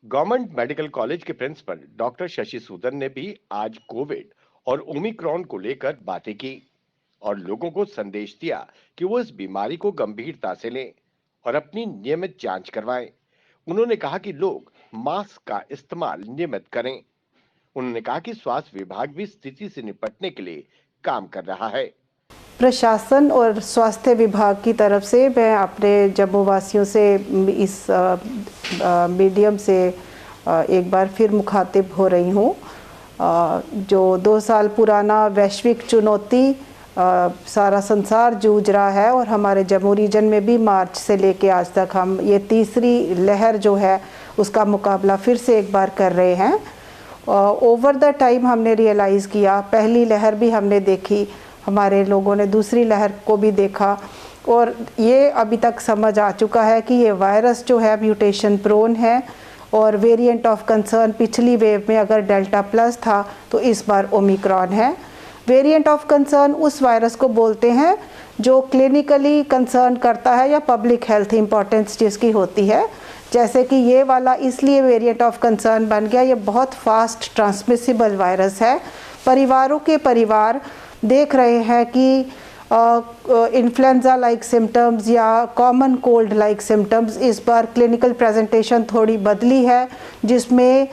Government medical college के principal doctor Shashi Sudan ने भी आज कोविड और ओमिक्रॉन को लेकर बातें की और लोगों को संदेश दिया कि वो इस बीमारी को गंभीरता से लें और अपनी नियमित जांच करवाएं। उन्होंने कहा कि लोग मास्क का इस्तेमाल नियमित करें। उन्होंने कहा कि स्वास्थ्य विभाग भी स्थिति से निपटने के लिए काम कर रहा है। प्रशासन और स्वास्थ्य विभाग की तरफ से मैं अपने जम्मू वासियों से इस मीडियम से एक बार फिर मुखातिब हो रही हूँ। जो 2 साल पुराना वैश्विक चुनौती सारा संसार जूझ रहा है और हमारे जम्मू रीजन में भी मार्च से लेके आज तक हम ये तीसरी लहर जो है उसका मुकाबला फिर से एक बार कर रहे हैं। ओवर द टाइम हमने रियलाइज़ किया, पहली लहर भी हमने देखी, हमारे लोगों ने दूसरी लहर को भी देखा और ये अभी तक समझ आ चुका है कि ये वायरस जो है म्यूटेशन प्रोन है और वेरिएंट ऑफ कंसर्न पिछली वेव में अगर डेल्टा प्लस था तो इस बार ओमिक्रॉन है। वेरिएंट ऑफ कंसर्न उस वायरस को बोलते हैं जो क्लिनिकली कंसर्न करता है या पब्लिक हेल्थ इंपॉर्टेंस जिसकी होती है। जैसे कि ये वाला इसलिए वेरिएंट ऑफ कंसर्न बन गया, ये बहुत फास्ट ट्रांसमिसिबल वायरस है। परिवारों के परिवार देख रहे हैं कि इन्फ्लुएंजा लाइक सिम्टम्स या कॉमन कोल्ड लाइक सिम्टम्स, इस बार क्लिनिकल प्रेजेंटेशन थोड़ी बदली है जिसमें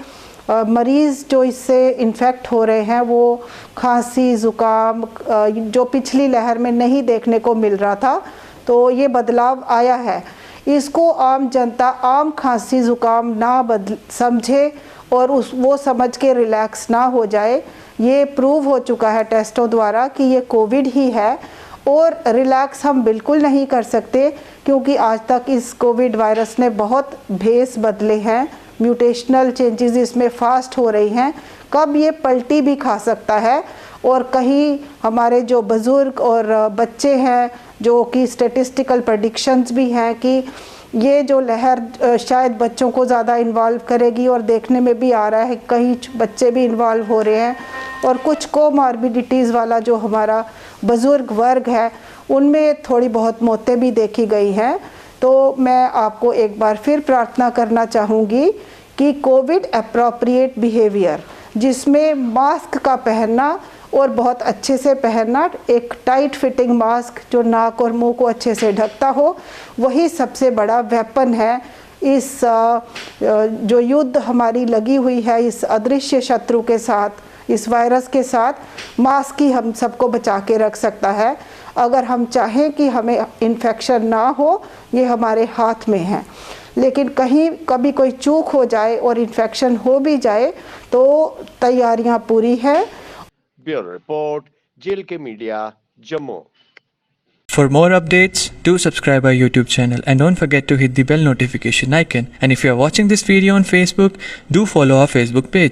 मरीज़ जो इससे इन्फेक्ट हो रहे हैं वो खांसी ज़ुकाम जो पिछली लहर में नहीं देखने को मिल रहा था, तो ये बदलाव आया है। इसको आम जनता आम खांसी ज़ुकाम ना समझे और वो समझ के रिलैक्स ना हो जाए। ये प्रूव हो चुका है टेस्टों द्वारा कि ये कोविड ही है और रिलैक्स हम बिल्कुल नहीं कर सकते क्योंकि आज तक इस कोविड वायरस ने बहुत भेस बदले हैं, म्यूटेशनल चेंजेस इसमें फास्ट हो रही हैं। कब ये पलटी भी खा सकता है और कहीं हमारे जो बुज़ुर्ग और बच्चे हैं जो कि स्टैटिस्टिकल प्रेडिक्शंस भी हैं कि ये जो लहर शायद बच्चों को ज़्यादा इन्वॉल्व करेगी और देखने में भी आ रहा है कहीं बच्चे भी इन्वॉल्व हो रहे हैं और कुछ कोमॉर्बिडिटीज़ वाला जो हमारा बुज़ुर्ग वर्ग है उनमें थोड़ी बहुत मौतें भी देखी गई हैं। तो मैं आपको एक बार फिर प्रार्थना करना चाहूँगी कि कोविड एप्रोप्रिएट बिहेवियर जिसमें मास्क का पहनना और बहुत अच्छे से पहनना, एक टाइट फिटिंग मास्क जो नाक और मुंह को अच्छे से ढकता हो, वही सबसे बड़ा वेपन है। इस जो युद्ध हमारी लगी हुई है इस अदृश्य शत्रु के साथ, इस वायरस के साथ, मास्क ही हम सबको बचा के रख सकता है। अगर हम चाहें कि हमें इन्फेक्शन ना हो, ये हमारे हाथ में है, लेकिन कहीं कभी कोई चूक हो जाए और इन्फेक्शन हो भी जाए तो तैयारियां पूरी है। ब्यूरो रिपोर्ट, जेल के media, Jammu. For more updates, do subscribe our YouTube channel and don't forget to hit the bell notification icon. And if you are watching this video on Facebook, do follow our Facebook page.